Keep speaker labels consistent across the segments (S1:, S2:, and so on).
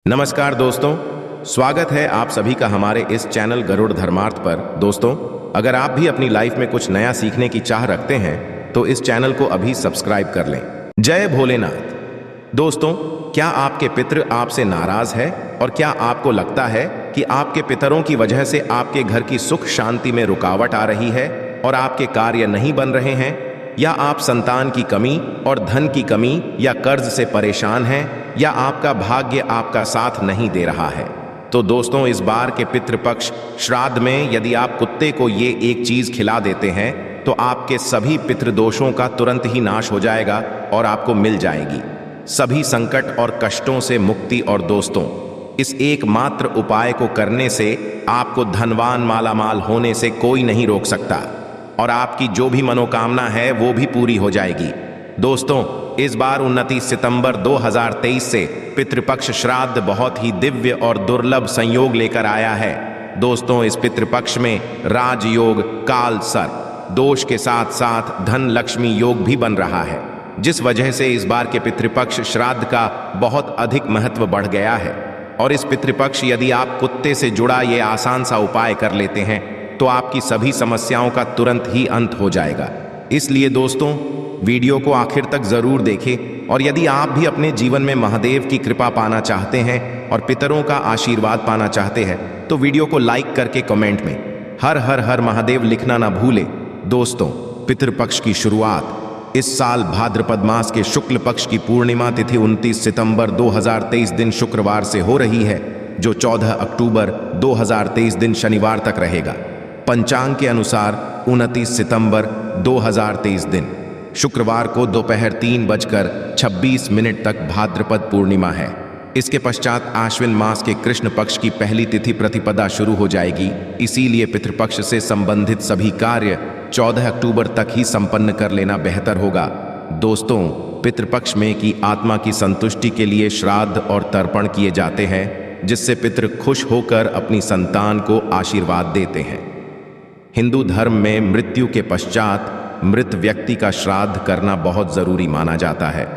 S1: नमस्कार दोस्तों, स्वागत है आप सभी का हमारे इस चैनल गरुड़ धर्मार्थ पर। दोस्तों, अगर आप भी अपनी लाइफ में कुछ नया सीखने की चाह रखते हैं तो इस चैनल को अभी सब्सक्राइब कर लें। जय भोलेनाथ। दोस्तों, क्या आपके पितृ आपसे नाराज है और क्या आपको लगता है कि आपके पितरों की वजह से आपके घर की सुख शांति में रुकावट आ रही है और आपके कार्य नहीं बन रहे हैं, या आप संतान की कमी और धन की कमी या कर्ज से परेशान हैं, या आपका भाग्य आपका साथ नहीं दे रहा है? तो दोस्तों, इस बार के पितृपक्ष श्राद्ध में यदि आप कुत्ते को ये एक चीज खिला देते हैं तो आपके सभी पितृदोषों का तुरंत ही नाश हो जाएगा और आपको मिल जाएगी सभी संकट और कष्टों से मुक्ति। और दोस्तों, इस एकमात्र उपाय को करने से आपको धनवान मालामाल होने से कोई नहीं रोक सकता और आपकी जो भी मनोकामना है वो भी पूरी हो जाएगी। दोस्तों, इस बार 29 सितंबर 2023 से पितृपक्ष श्राद्ध बहुत ही दिव्य और दुर्लभ संयोग लेकर आया है। दोस्तों, इस पितृपक्ष में राजयोग, काल सर्प दोष के साथ साथ धन लक्ष्मी योग भी बन रहा है, जिस वजह से इस बार के पितृपक्ष श्राद्ध का बहुत अधिक महत्व बढ़ गया है। और इस पितृपक्ष यदि आप कुत्ते से जुड़ा ये आसान सा उपाय कर लेते हैं तो आपकी सभी समस्याओं का तुरंत ही अंत हो जाएगा। इसलिए दोस्तों, वीडियो को आखिर तक जरूर देखें। और यदि आप भी अपने जीवन में महादेव की कृपा पाना चाहते हैं और पितरों का आशीर्वाद पाना चाहते हैं तो वीडियो को लाइक करके कमेंट में हर हर हर महादेव लिखना ना भूलें। दोस्तों, पितृपक्ष की शुरुआत इस साल भाद्रपद मास के शुक्ल पक्ष की पूर्णिमा तिथि 29 सितंबर 2023 दिन शुक्रवार से हो रही है, जो 14 अक्टूबर 2023 दिन शनिवार तक रहेगा। पंचांग के अनुसार 29 सितंबर 2023 दिन शुक्रवार को दोपहर 3:26 तक भाद्रपद पूर्णिमा है। इसके पश्चात आश्विन मास के कृष्ण पक्ष की पहली तिथि प्रतिपदा शुरू हो जाएगी। इसीलिए पितृपक्ष से संबंधित सभी कार्य 14 अक्टूबर तक ही संपन्न कर लेना बेहतर होगा। दोस्तों, पितृपक्ष में की आत्मा की संतुष्टि के लिए श्राद्ध और तर्पण किए जाते हैं, जिससे पितृ खुश होकर अपनी संतान को आशीर्वाद देते हैं। हिंदू धर्म में मृत्यु के पश्चात मृत व्यक्ति का श्राद्ध करना बहुत जरूरी माना जाता है।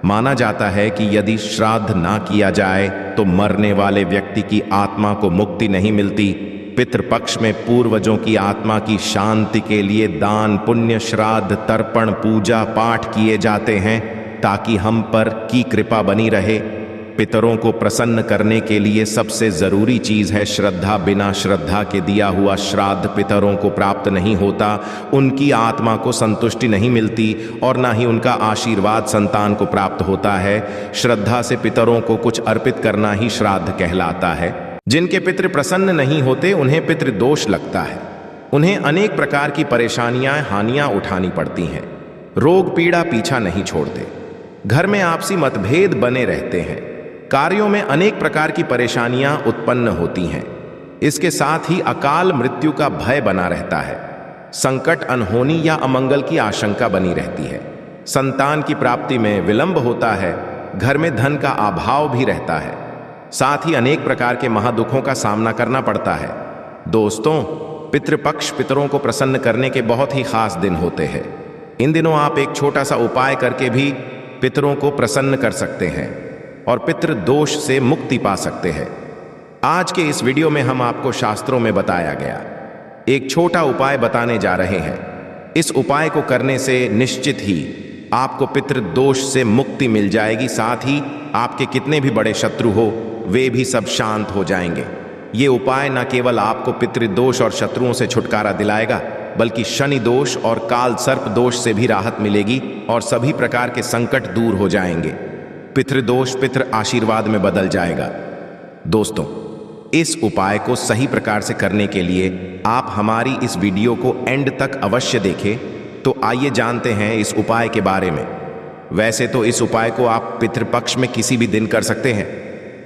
S1: माना जाता है कि यदि श्राद्ध ना किया जाए तो मरने वाले व्यक्ति की आत्मा को मुक्ति नहीं मिलती। पितृपक्ष में पूर्वजों की आत्मा की शांति के लिए दान, पुण्य, श्राद्ध, तर्पण, पूजा पाठ किए जाते हैं ताकि हम पर की कृपा बनी रहे। पितरों को प्रसन्न करने के लिए सबसे जरूरी चीज है श्रद्धा। बिना श्रद्धा के दिया हुआ श्राद्ध पितरों को प्राप्त नहीं होता, उनकी आत्मा को संतुष्टि नहीं मिलती और ना ही उनका आशीर्वाद संतान को प्राप्त होता है। श्रद्धा से पितरों को कुछ अर्पित करना ही श्राद्ध कहलाता है। जिनके पितृ प्रसन्न नहीं होते उन्हें पितृदोष लगता है। उन्हें अनेक प्रकार की परेशानियां, हानियां उठानी पड़ती हैं। रोग पीड़ा पीछा नहीं छोड़ते। घर में आपसी मतभेद बने रहते हैं। कार्यों में अनेक प्रकार की परेशानियां उत्पन्न होती हैं। इसके साथ ही अकाल मृत्यु का भय बना रहता है। संकट, अनहोनी या अमंगल की आशंका बनी रहती है। संतान की प्राप्ति में विलंब होता है। घर में धन का अभाव भी रहता है। साथ ही अनेक प्रकार के महादुखों का सामना करना पड़ता है। दोस्तों, पितृपक्ष पितरों को प्रसन्न करने के बहुत ही खास दिन होते हैं। इन दिनों आप एक छोटा सा उपाय करके भी पितरों को प्रसन्न कर सकते हैं और पितृ दोष से मुक्ति पा सकते हैं। आज के इस वीडियो में हम आपको शास्त्रों में बताया गया एक छोटा उपाय बताने जा रहे हैं। इस उपाय को करने से निश्चित ही आपको पितृ दोष से मुक्ति मिल जाएगी। साथ ही आपके कितने भी बड़े शत्रु हो वे भी सब शांत हो जाएंगे। ये उपाय न केवल आपको पितृदोष और शत्रुओं से छुटकारा दिलाएगा, बल्कि शनि दोष और काल सर्प दोष से भी राहत मिलेगी और सभी प्रकार के संकट दूर हो जाएंगे। पितृदोष पितृ आशीर्वाद में बदल जाएगा। दोस्तों, इस उपाय को सही प्रकार से करने के लिए आप हमारी इस वीडियो को एंड तक अवश्य देखें। तो आइए जानते हैं इस उपाय के बारे में। वैसे तो इस उपाय को आप पितृपक्ष में किसी भी दिन कर सकते हैं,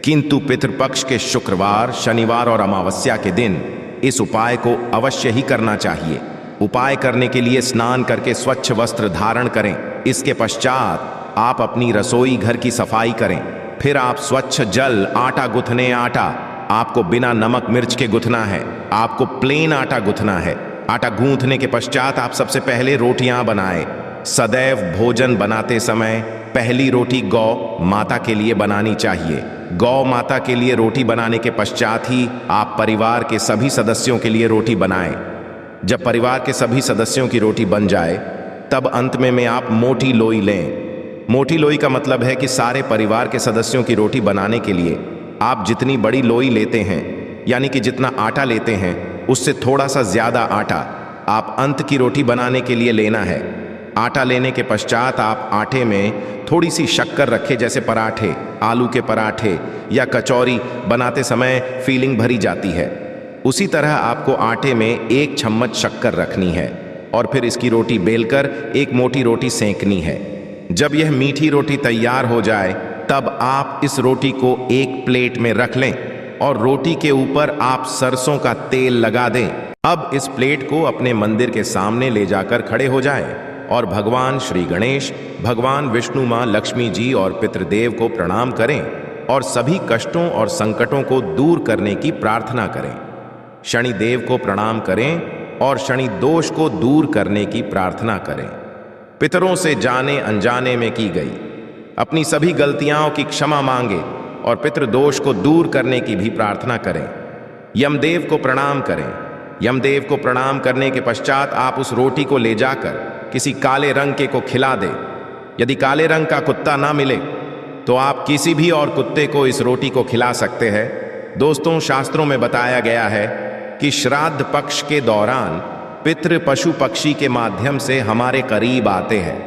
S1: किंतु पितृपक्ष के शुक्रवार, शनिवार और अमावस्या के दिन इस उपाय को अवश्य ही करना चाहिए। उपाय करने के लिए स्नान करके स्वच्छ वस्त्र धारण करें। इसके पश्चात आप अपनी रसोई घर की सफाई करें। फिर आप स्वच्छ जल, आटा गूंथने, आटा आपको बिना नमक मिर्च के गूंथना है। आपको प्लेन आटा गूंथना है। आटा गूंथने के पश्चात आप सबसे पहले रोटियां बनाएं। सदैव भोजन बनाते समय पहली रोटी गौ माता के लिए बनानी चाहिए। गौ माता के लिए रोटी बनाने के पश्चात ही आप परिवार के सभी सदस्यों के लिए रोटी बनाएं। जब परिवार के सभी सदस्यों की रोटी बन जाए तब अंत में आप मोटी लोई लें। मोटी लोई का मतलब है कि सारे परिवार के सदस्यों की रोटी बनाने के लिए आप जितनी बड़ी लोई लेते हैं, यानी कि जितना आटा लेते हैं उससे थोड़ा सा ज्यादा आटा आप अंत की रोटी बनाने के लिए लेना है। आटा लेने के पश्चात आप आटे में थोड़ी सी शक्कर रखें, जैसे पराठे, आलू के पराठे या कचौरी बनाते समय फीलिंग भरी जाती है। उसी तरह आपको आटे में 1 चम्मच शक्कर रखनी है और फिर इसकी रोटी बेलकर एक मोटी रोटी सेंकनी है। जब यह मीठी रोटी तैयार हो जाए तब आप इस रोटी को एक प्लेट में रख लें और रोटी के ऊपर आप सरसों का तेल लगा दें। अब इस प्लेट को अपने मंदिर के सामने ले जाकर खड़े हो जाएं और भगवान श्री गणेश, भगवान विष्णु, माँ लक्ष्मी जी और पितृदेव को प्रणाम करें और सभी कष्टों और संकटों को दूर करने की प्रार्थना करें। शनि देव को प्रणाम करें और शनि दोष को दूर करने की प्रार्थना करें। पितरों से जाने अनजाने में की गई अपनी सभी गलतियों की क्षमा मांगे और पितृदोष को दूर करने की भी प्रार्थना करें। यमदेव को प्रणाम करें। यमदेव को प्रणाम करने के पश्चात आप उस रोटी को ले जाकर किसी काले रंग के को खिला दें। यदि काले रंग का कुत्ता ना मिले तो आप किसी भी और कुत्ते को इस रोटी को खिला सकते हैं। दोस्तों, शास्त्रों में बताया गया है कि श्राद्ध पक्ष के दौरान पितृ पशु पक्षी के माध्यम से हमारे करीब आते हैं।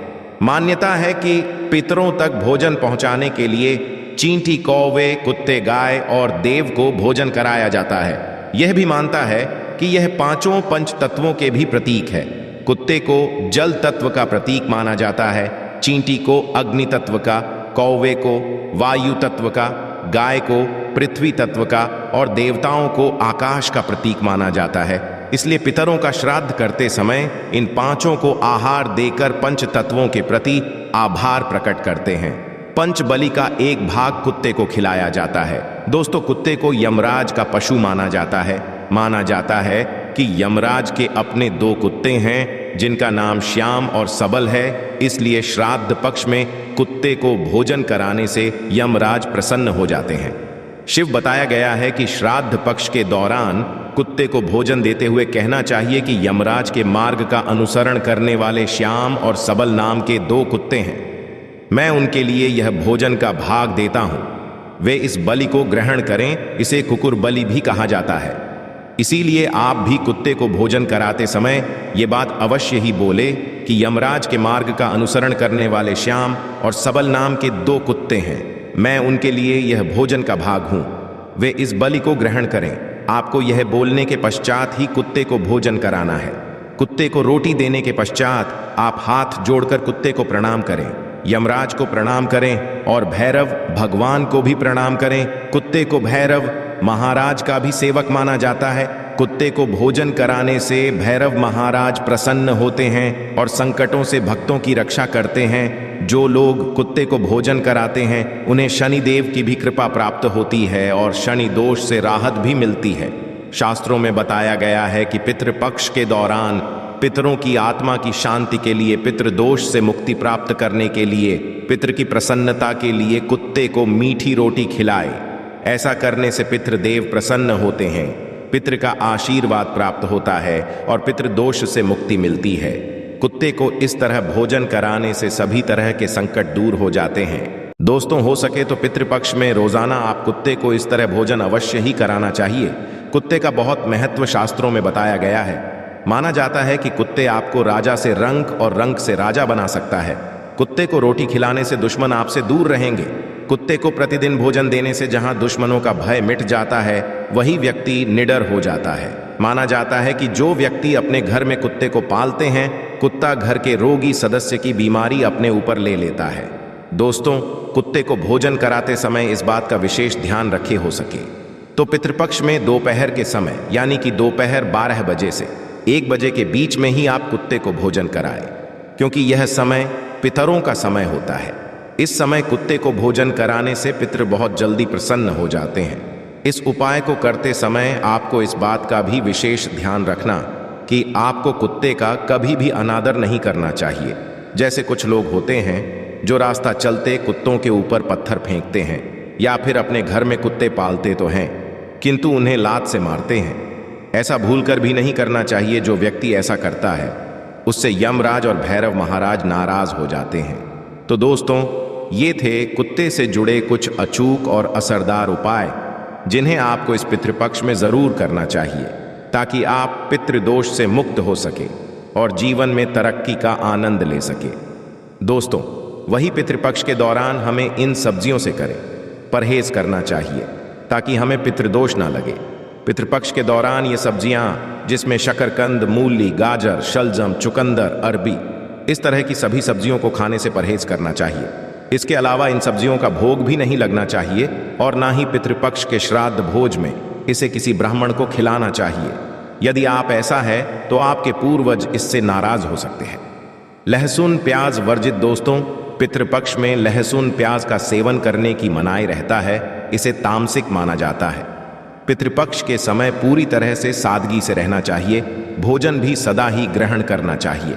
S1: मान्यता है कि पितरों तक भोजन पहुंचाने के लिए चींटी, कौवे, कुत्ते, गाय और देव को भोजन कराया जाता है। यह भी मानता है कि यह पांचों पंच तत्वों के भी प्रतीक है। कुत्ते को जल तत्व का प्रतीक माना जाता है, चींटी को अग्नि तत्व का, कौवे को वायु तत्व का, गाय को पृथ्वी तत्व का और देवताओं को आकाश का प्रतीक माना जाता है। इसलिए पितरों का श्राद्ध करते समय इन पांचों को आहार देकर पंच तत्वों के प्रति आभार प्रकट करते हैं। पंच बलि का एक भाग कुत्ते को खिलाया जाता है। दोस्तों, कुत्ते को यमराज का पशु माना जाता है। माना जाता है कि यमराज के अपने 2 कुत्ते हैं जिनका नाम श्याम और सबल है। इसलिए श्राद्ध पक्ष में कुत्ते को भोजन कराने से यमराज प्रसन्न हो जाते हैं। शिव बताया गया है कि श्राद्ध पक्ष के दौरान कुत्ते को भोजन देते हुए कहना चाहिए कि यमराज के मार्ग का अनुसरण करने वाले श्याम और सबल नाम के 2 कुत्ते हैं। मैं उनके लिए यह भोजन का भाग देता हूं। वे इस बलि को ग्रहण करें। इसे कुकुर बलि भी कहा जाता है। इसीलिए आप भी कुत्ते को भोजन कराते समय ये बात अवश्य ही बोले कि यमराज के मार्ग का अनुसरण करने वाले श्याम और सबल नाम के 2 कुत्ते हैं। मैं उनके लिए यह भोजन का भाग हूं। वे इस बलि को ग्रहण करें। आपको यह बोलने के पश्चात ही कुत्ते को भोजन कराना है। कुत्ते को रोटी देने के पश्चात आप हाथ जोड़कर कुत्ते को प्रणाम करें, यमराज को प्रणाम करें और भैरव भगवान को भी प्रणाम करें। कुत्ते को भैरव महाराज का भी सेवक माना जाता है। कुत्ते को भोजन कराने से भैरव महाराज प्रसन्न होते हैं और संकटों से भक्तों की रक्षा करते हैं। जो लोग कुत्ते को भोजन कराते हैं उन्हें शनि देव की भी कृपा प्राप्त होती है और शनि दोष से राहत भी मिलती है। शास्त्रों में बताया गया है कि पितृपक्ष के दौरान पितरों की आत्मा की शांति के लिए, पितृदोष से मुक्ति प्राप्त करने के लिए, पितृ की प्रसन्नता के लिए कुत्ते को मीठी रोटी खिलाए। ऐसा करने से पितृदेव प्रसन्न होते हैं, पितृ का आशीर्वाद प्राप्त होता है और पितृदोष से मुक्ति मिलती है। कुत्ते को इस तरह भोजन कराने से सभी तरह के संकट दूर हो जाते हैं। दोस्तों, हो सके तो पितृपक्ष में रोजाना आप कुत्ते को इस तरह भोजन अवश्य ही कराना चाहिए। कुत्ते का बहुत महत्व शास्त्रों में बताया गया है। माना जाता है कि कुत्ते आपको राजा से रंक और रंक से राजा बना सकता है। कुत्ते को रोटी खिलाने से दुश्मन आपसे दूर रहेंगे। कुत्ते को प्रतिदिन भोजन देने से जहां दुश्मनों का भय मिट जाता है, वही व्यक्ति निडर हो जाता है। माना जाता है कि जो व्यक्ति अपने घर में कुत्ते को पालते हैं, कुत्ता घर के रोगी सदस्य की बीमारी अपने ऊपर ले लेता है। दोस्तों, कुत्ते को भोजन कराते समय इस बात का विशेष ध्यान रखे हो सके तो पितृपक्ष में दोपहर के समय, यानी कि दोपहर 12 बजे से 1 बजे के बीच में ही आप कुत्ते को भोजन कराएं, क्योंकि यह समय पितरों का समय होता है। इस समय कुत्ते को भोजन कराने से पितृ बहुत जल्दी प्रसन्न हो जाते हैं। इस उपाय को करते समय आपको इस बात का भी विशेष ध्यान रखना कि आपको कुत्ते का कभी भी अनादर नहीं करना चाहिए। जैसे कुछ लोग होते हैं जो रास्ता चलते कुत्तों के ऊपर पत्थर फेंकते हैं। या फिर अपने घर में कुत्ते पालते तो हैं किंतु उन्हें लात से मारते हैं। ऐसा भूलकर भी नहीं करना चाहिए। जो व्यक्ति ऐसा करता है उससे यमराज और भैरव महाराज नाराज हो जाते हैं। तो दोस्तों, ये थे कुत्ते से जुड़े कुछ अचूक और असरदार उपाय जिन्हें आपको इस पितृपक्ष में जरूर करना चाहिए ताकि आप पितृदोष से मुक्त हो सके और जीवन में तरक्की का आनंद ले सके। दोस्तों, वही पितृपक्ष के दौरान हमें इन सब्जियों से करें परहेज करना चाहिए ताकि हमें पितृदोष ना लगे। पितृपक्ष के दौरान ये सब्जियां जिसमें शकरकंद, मूली, गाजर, शलजम, चुकंदर, अरबी, इस तरह की सभी सब्जियों को खाने से परहेज करना चाहिए। इसके अलावा इन सब्जियों का भोग भी नहीं लगना चाहिए और ना ही पितृपक्ष के श्राद्ध भोज में इसे किसी ब्राह्मण को खिलाना चाहिए। यदि आप ऐसा है तो आपके पूर्वज इससे नाराज हो सकते हैं। लहसुन प्याज वर्जित। दोस्तों, पितृपक्ष में लहसुन प्याज का सेवन करने की मनाही रहता है। इसे तामसिक माना जाता है। पितृपक्ष के समय पूरी तरह से सादगी से रहना चाहिए। भोजन भी सदा ही ग्रहण करना चाहिए।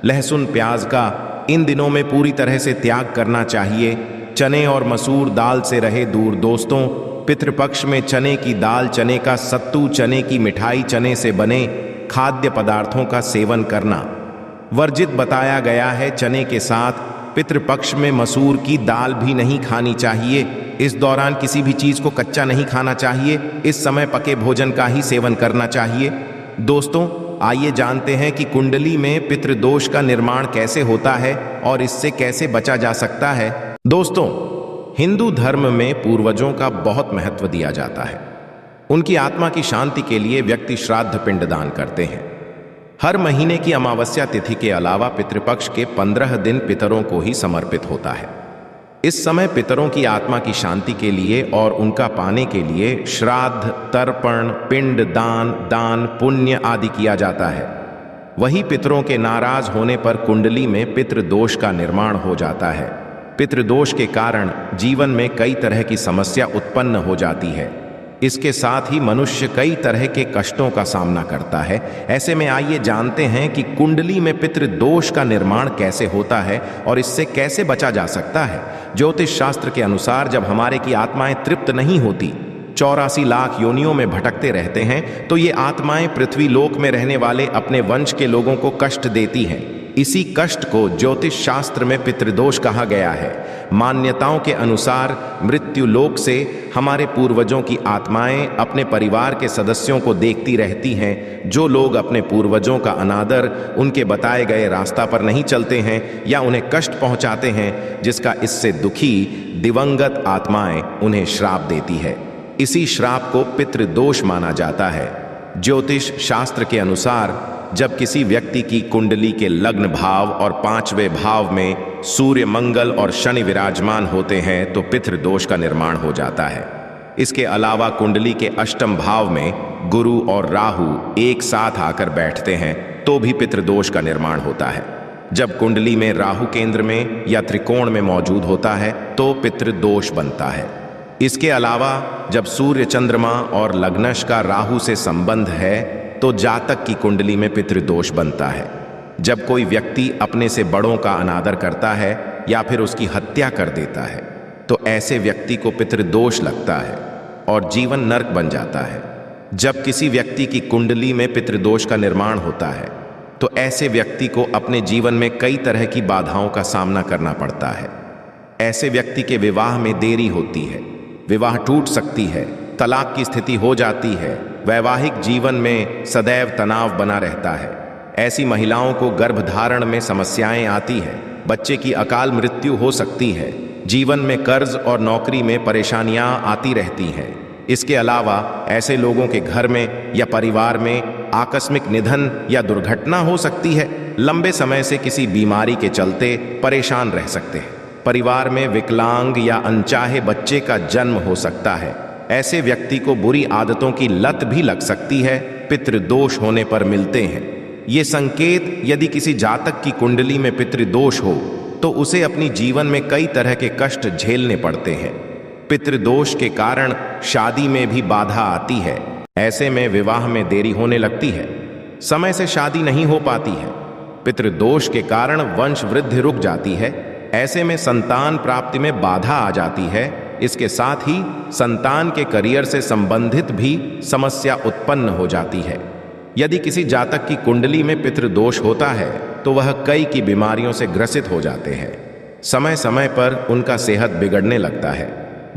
S1: लहसुन प्याज का इन दिनों में पूरी तरह से त्याग करना चाहिए। चने और मसूर दाल से रहे दूर। दोस्तों, पितृपक्ष में चने की दाल, चने का सत्तू, चने की मिठाई, चने से बने खाद्य पदार्थों का सेवन करना वर्जित बताया गया है। चने के साथ पितृपक्ष में मसूर की दाल भी नहीं खानी चाहिए। इस दौरान किसी भी चीज को कच्चा नहीं खाना चाहिए। इस समय पके भोजन का ही सेवन करना चाहिए। दोस्तों, आइए जानते हैं कि कुंडली में पितृदोष का निर्माण कैसे होता है और इससे कैसे बचा जा सकता है। दोस्तों, हिंदू धर्म में पूर्वजों का बहुत महत्व दिया जाता है। उनकी आत्मा की शांति के लिए व्यक्ति श्राद्ध पिंडदान करते हैं। हर महीने की अमावस्या तिथि के अलावा पितृपक्ष के 15 दिन पितरों को ही समर्पित होता है। इस समय पितरों की आत्मा की शांति के लिए और उनका पाने के लिए श्राद्ध, तर्पण, पिंड दान, दान पुण्य आदि किया जाता है। वही पितरों के नाराज होने पर कुंडली में पितृदोष का निर्माण हो जाता है। पितृदोष के कारण जीवन में कई तरह की समस्या उत्पन्न हो जाती है। इसके साथ ही मनुष्य कई तरह के कष्टों का सामना करता है। ऐसे में आइए जानते हैं कि कुंडली में पितृदोष का निर्माण कैसे होता है और इससे कैसे बचा जा सकता है। ज्योतिष शास्त्र के अनुसार जब हमारे की आत्माएं तृप्त नहीं होती, 84 लाख योनियों में भटकते रहते हैं, तो ये आत्माएं पृथ्वी लोक में रहने वाले अपने वंश के लोगों को कष्ट देती हैं। इसी कष्ट को ज्योतिष शास्त्र में पितृदोष कहा गया है। मान्यताओं के अनुसार मृत्यु लोक से हमारे पूर्वजों की आत्माएं अपने परिवार के सदस्यों को देखती रहती हैं। जो लोग अपने पूर्वजों का अनादर, उनके बताए गए रास्ता पर नहीं चलते हैं या उन्हें कष्ट पहुंचाते हैं, जिसका इससे दुखी दिवंगत आत्माएं उन्हें श्राप देती है। इसी श्राप को पितृदोष माना जाता है। ज्योतिष शास्त्र के अनुसार जब किसी व्यक्ति की कुंडली के लग्न भाव और 5वें भाव में सूर्य, मंगल और शनि विराजमान होते हैं तो पितृदोष का निर्माण हो जाता है। इसके अलावा कुंडली के अष्टम भाव में गुरु और राहु एक साथ आकर बैठते हैं तो भी पितृदोष का निर्माण होता है। जब कुंडली में राहु केंद्र में या त्रिकोण में मौजूद होता है तो पितृदोष बनता है। इसके अलावा जब सूर्य, चंद्रमा और लग्नश का राहु से संबंध है तो जातक की कुंडली में पितृदोष बनता है। जब कोई व्यक्ति अपने से बड़ों का अनादर करता है या फिर उसकी हत्या कर देता है तो ऐसे व्यक्ति को पितृदोष लगता है और जीवन नरक बन जाता है। जब किसी व्यक्ति की कुंडली में पितृदोष का निर्माण होता है तो ऐसे व्यक्ति को अपने जीवन में कई तरह की बाधाओं का सामना करना पड़ता है। ऐसे व्यक्ति के विवाह में देरी होती है, विवाह टूट सकती है, तलाक की स्थिति हो जाती है, वैवाहिक जीवन में सदैव तनाव बना रहता है। ऐसी महिलाओं को गर्भधारण में समस्याएं आती है, बच्चे की अकाल मृत्यु हो सकती है, जीवन में कर्ज और नौकरी में परेशानियां आती रहती हैं। इसके अलावा ऐसे लोगों के घर में या परिवार में आकस्मिक निधन या दुर्घटना हो सकती है। लंबे समय से किसी बीमारी के चलते परेशान रह सकते हैं। परिवार में विकलांग या अनचाहे बच्चे का जन्म हो सकता है। ऐसे व्यक्ति को बुरी आदतों की लत भी लग सकती है, पितृदोष होने पर मिलते हैं। ये संकेत यदि किसी जातक की कुंडली में पितृदोष हो तो उसे अपनी जीवन में कई तरह के कष्ट झेलने पड़ते हैं। पितृदोष के कारण शादी में भी बाधा आती है। ऐसे में विवाह में देरी होने लगती है, समय से शादी नहीं हो पाती है। पितृदोष के कारण वंश वृद्धि रुक जाती है। ऐसे में संतान प्राप्ति में बाधा आ जाती है इसके साथ ही संतान के करियर से संबंधित भी समस्या उत्पन्न हो जाती है। यदि किसी जातक की कुंडली में पितृदोष होता है तो वह कई की बीमारियों से ग्रसित हो जाते हैं। समय समय पर उनका सेहत बिगड़ने लगता है।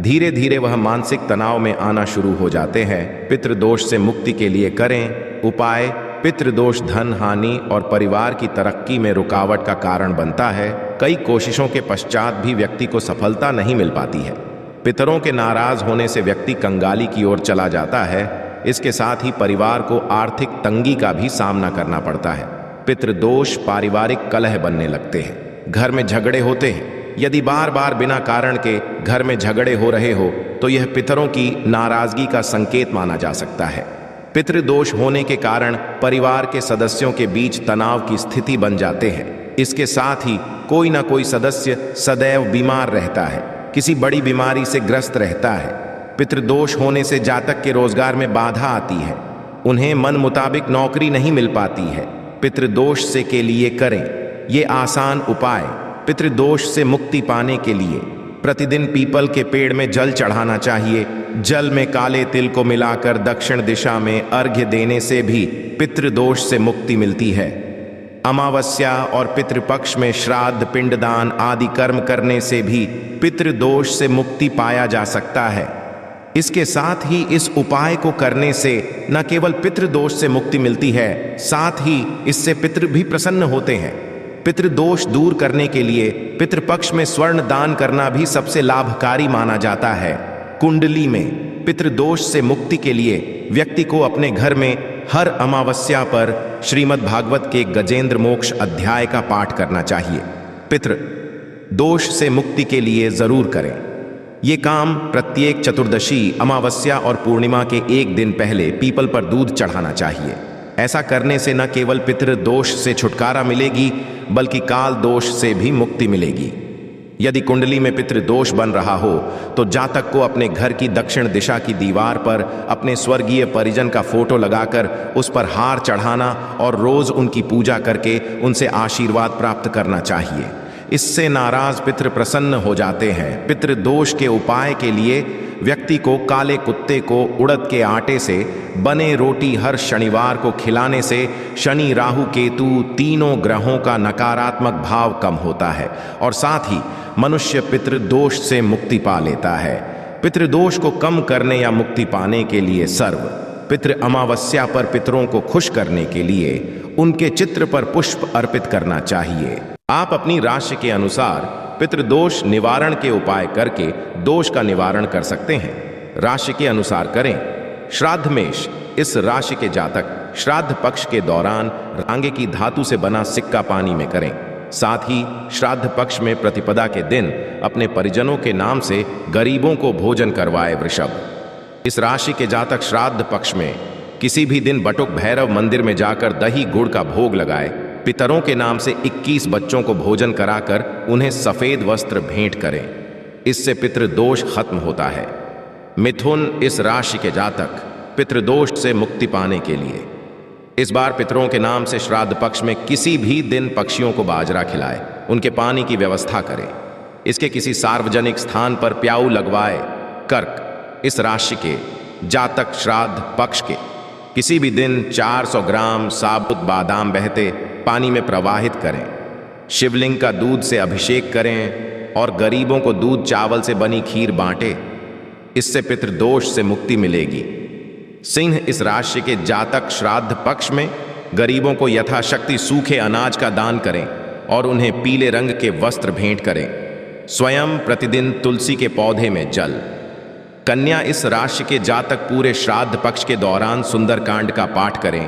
S1: धीरे धीरे वह मानसिक तनाव में आना शुरू हो जाते हैं। पितृदोष से मुक्ति के लिए करें उपाय। पितृदोष धन हानि और परिवार की तरक्की में रुकावट का कारण बनता है। कई कोशिशों के पश्चात भी व्यक्ति को सफलता नहीं मिल पाती है। पितरों के नाराज होने से व्यक्ति कंगाली की ओर चला जाता है। इसके साथ ही परिवार को आर्थिक तंगी का भी सामना करना पड़ता है। पितृदोष पारिवारिक कलह बनने लगते हैं। घर में झगड़े होते हैं। यदि बार बार बिना कारण के घर में झगड़े हो रहे हो तो यह पितरों की नाराजगी का संकेत माना जा सकता है। पितृदोष होने के कारण परिवार के सदस्यों के बीच तनाव की स्थिति बन जाते हैं। इसके साथ ही कोई ना कोई सदस्य सदैव बीमार रहता है, किसी बड़ी बीमारी से ग्रस्त रहता है। पितृदोष होने से जातक के रोजगार में बाधा आती है। उन्हें मन मुताबिक नौकरी नहीं मिल पाती है। पितृदोष से के लिए करें ये आसान उपाय। पितृदोष से मुक्ति पाने के लिए प्रतिदिन पीपल के पेड़ में जल चढ़ाना चाहिए। जल में काले तिल को मिलाकर दक्षिण दिशा में अर्घ्य देने से भी पितृदोष से मुक्ति मिलती है। अमावस्या और पितृपक्ष में श्राद्ध पिंडदान आदि कर्म करने से भी पितृदोष से मुक्ति पाया जा सकता है। इसके साथ ही इस उपाय को करने से न केवल पितृदोष से मुक्ति मिलती है, साथ ही इससे पितृ भी प्रसन्न होते हैं। पितृदोष दूर करने के लिए पितृपक्ष में स्वर्ण दान करना भी सबसे लाभकारी माना जाता है। कुंडली में पितृदोष से मुक्ति के लिए व्यक्ति को अपने घर में हर अमावस्या पर श्रीमद् भागवत के गजेंद्र मोक्ष अध्याय का पाठ करना चाहिए। पितृ दोष से मुक्ति के लिए जरूर करें। ये काम प्रत्येक चतुर्दशी अमावस्या और पूर्णिमा के एक दिन पहले पीपल पर दूध चढ़ाना चाहिए। ऐसा करने से न केवल पितृदोष से छुटकारा मिलेगी बल्कि काल दोष से भी मुक्ति मिलेगी। यदि कुंडली में पितृदोष बन रहा हो तो जातक को अपने घर की दक्षिण दिशा की दीवार पर अपने स्वर्गीय परिजन का फोटो लगाकर उस पर हार चढ़ाना और रोज उनकी पूजा करके उनसे आशीर्वाद प्राप्त करना चाहिए। इससे नाराज पितृ प्रसन्न हो जाते हैं। पितृदोष के उपाय के लिए व्यक्ति को काले कुत्ते को उड़द के आटे से बने रोटी हर शनिवार को खिलाने से शनि राहु केतु तीनों ग्रहों का नकारात्मक भाव कम होता है और साथ ही मनुष्य पितृदोष से मुक्ति पा लेता है। पितृदोष को कम करने या मुक्ति पाने के लिए सर्व पितृ अमावस्या पर पितरों को खुश करने के लिए उनके चित्र पर पुष्प अर्पित करना चाहिए। आप अपनी राशि के अनुसार पितृदोष निवारण के उपाय करके दोष का निवारण कर सकते हैं। राशि के अनुसार करें। श्राद्ध मेष, इस राशि के जातक श्राद्ध पक्ष के दौरान रांगे की धातु से बना सिक्का पानी में करें। साथ ही श्राद्ध पक्ष में प्रतिपदा के दिन अपने परिजनों के नाम से गरीबों को भोजन करवाए। वृषभ, इस राशि के जातक श्राद्ध पक्ष में किसी भी दिन बटुक भैरव मंदिर में जाकर दही गुड़ का भोग लगाए। पितरों के नाम से 21 बच्चों को भोजन कराकर उन्हें सफेद वस्त्र भेंट करें। इससे पितृदोष खत्म होता है। मिथुन, इस राशि के जातक पितृदोष से मुक्ति पाने के लिए इस बार पितरों के नाम से श्राद्ध पक्ष में किसी भी दिन पक्षियों को बाजरा खिलाए, उनके पानी की व्यवस्था करें। इसके किसी सार्वजनिक स्थान पर प्याऊ लगवाए। कर्क, इस राशि के जातक श्राद्ध पक्ष के किसी भी दिन 400 ग्राम साबुत बादाम बहते पानी में प्रवाहित करें। शिवलिंग का दूध से अभिषेक करें और गरीबों को दूध चावल से बनी खीर बांटे। इससे पितृदोष से मुक्ति मिलेगी। सिंह, इस राशि के जातक श्राद्ध पक्ष में गरीबों को यथाशक्ति सूखे अनाज का दान करें और उन्हें पीले रंग के वस्त्र भेंट करें। स्वयं प्रतिदिन तुलसी के पौधे में जल। कन्या, इस राशि के जातक पूरे श्राद्ध पक्ष के दौरान सुंदरकांड का पाठ करें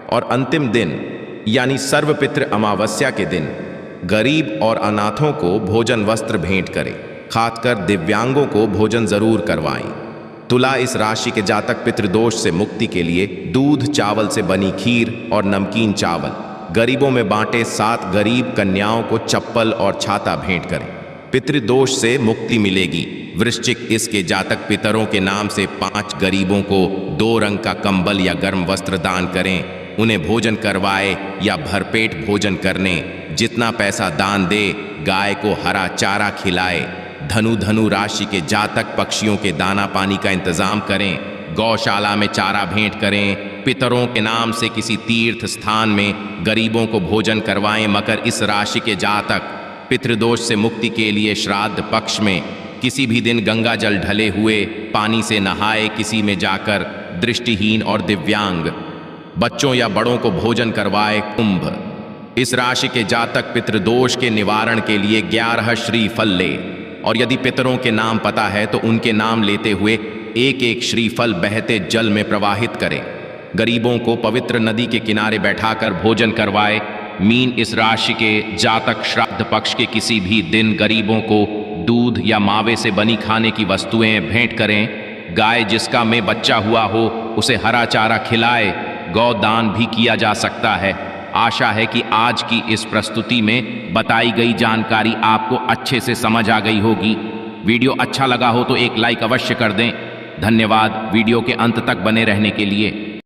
S1: और अंतिम दिन यानी सर्वपितृ अमावस्या के दिन गरीब और अनाथों को भोजन वस्त्र भेंट करें। खासकर दिव्यांगों को भोजन जरूर करवाएं। तुला, इस राशि के जातक पितृदोष से मुक्ति के लिए दूध चावल से बनी खीर और नमकीन चावल गरीबों में बांटे। 7 गरीब कन्याओं को चप्पल और छाता भेंट करें। पितृदोष से मुक्ति मिलेगी। वृश्चिक, इसके जातक पितरों के नाम से 5 गरीबों को 2 रंग का कंबल या गर्म वस्त्र दान करें। उन्हें भोजन करवाए या भरपेट भोजन करने। जितना पैसा दान दे गाय को हरा चारा खिलाए। धनु राशि के जातक पक्षियों के दाना पानी का इंतजाम करें, गौशाला में चारा भेंट करें, पितरों के नाम से किसी तीर्थ स्थान में गरीबों को भोजन करवाएं। मकर इस राशि के जातक पितृदोष से मुक्ति के लिए श्राद्ध पक्ष में किसी भी दिन गंगा जल ढले हुए पानी से नहाए, किसी में जाकर दृष्टिहीन और दिव्यांग बच्चों या बड़ों को भोजन करवाए। कुंभ इस राशि के जातक पितृदोष के निवारण के लिए 11 श्रीफल ले, और यदि पितरों के नाम पता है तो उनके नाम लेते हुए एक एक श्रीफल बहते जल में प्रवाहित करें। गरीबों को पवित्र नदी के किनारे बैठाकर भोजन करवाए। मीन इस राशि के जातक श्राद्ध पक्ष के किसी भी दिन गरीबों को दूध या मावे से बनी खाने की वस्तुएं भेंट करें। गाय जिसका में बच्चा हुआ हो उसे हरा चारा खिलाए। गौदान भी किया जा सकता है। आशा है कि आज की इस प्रस्तुति में बताई गई जानकारी आपको अच्छे से समझ आ गई होगी। वीडियो अच्छा लगा हो तो एक लाइक अवश्य कर दें। धन्यवाद वीडियो के अंत तक बने रहने के लिए।